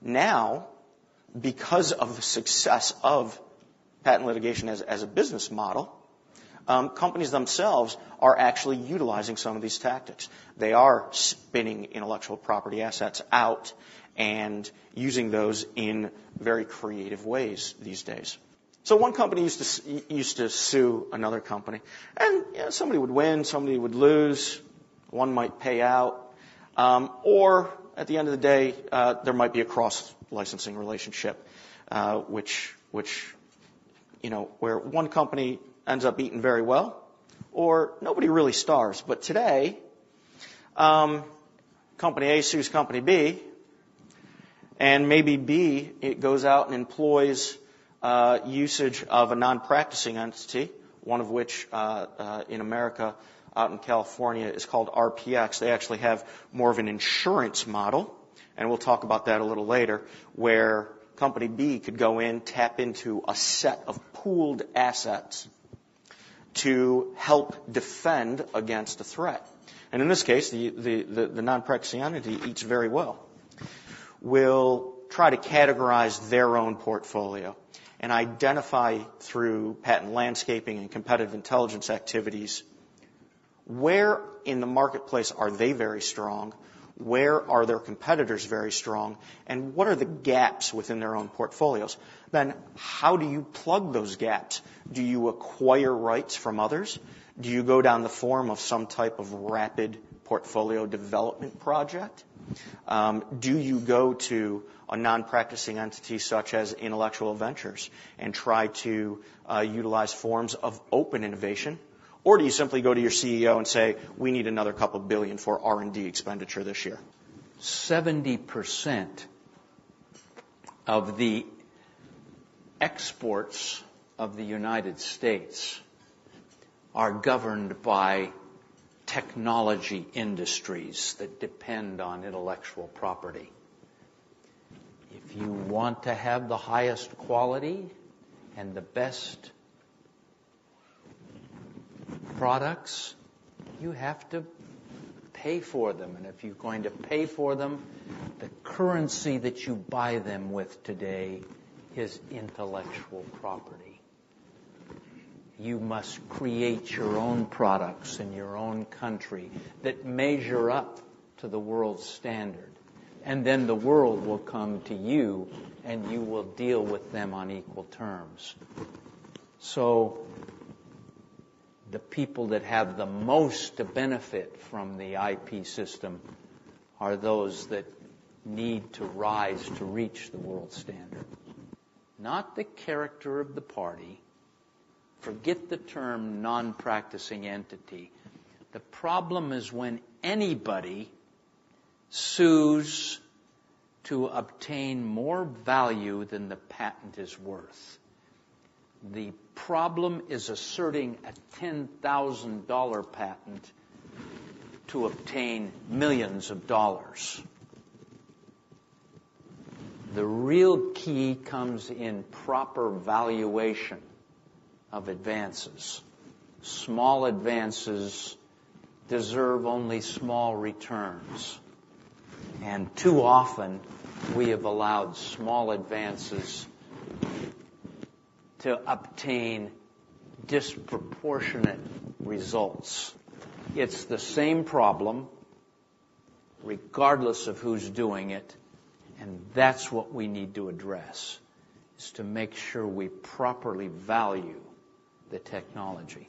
Now, because of the success of patent litigation as a business model, companies themselves are actually utilizing some of these tactics. They are spinning intellectual property assets out and using those in very creative ways these days. So one company used to sue another company, and somebody would win, somebody would lose, one might pay out, or at the end of the day, there might be a cross-licensing relationship, which where one company ends up eating very well, or nobody really starves. But today, company A sues company B, and maybe B, it goes out and employs usage of a non-practicing entity, one of which in America, out in California, is called RPX. They actually have more of an insurance model, and we'll talk about that a little later, where company B could go in, tap into a set of pooled assets to help defend against a threat. And in this case, the non-practicing entity eats very well. Will try to categorize their own portfolio and identify through patent landscaping and competitive intelligence activities where in the marketplace are they very strong, where are their competitors very strong, and what are the gaps within their own portfolios. Then how do you plug those gaps? Do you acquire rights from others? Do you go down the form of some type of rapid portfolio development project? Do you go to a non-practicing entity such as Intellectual Ventures and try to utilize forms of open innovation? Or do you simply go to your CEO and say, we need another couple billion for R&D expenditure this year? 70% of the exports of the United States are governed by technology industries that depend on intellectual property. If you want to have the highest quality and the best products, you have to pay for them. And if you're going to pay for them, the currency that you buy them with today is intellectual property. You must create your own products in your own country that measure up to the world standard. And then the world will come to you and you will deal with them on equal terms. So the people that have the most to benefit from the IP system are those that need to rise to reach the world standard. Not the character of the party. Forget the term non-practicing entity. The problem is when anybody sues to obtain more value than the patent is worth. The problem is asserting a $10,000 patent to obtain millions of dollars. The real key comes in proper valuation of advances. Small advances deserve only small returns. And too often, we have allowed small advances to obtain disproportionate results. It's the same problem, regardless of who's doing it, and that's what we need to address, is to make sure we properly value the technology.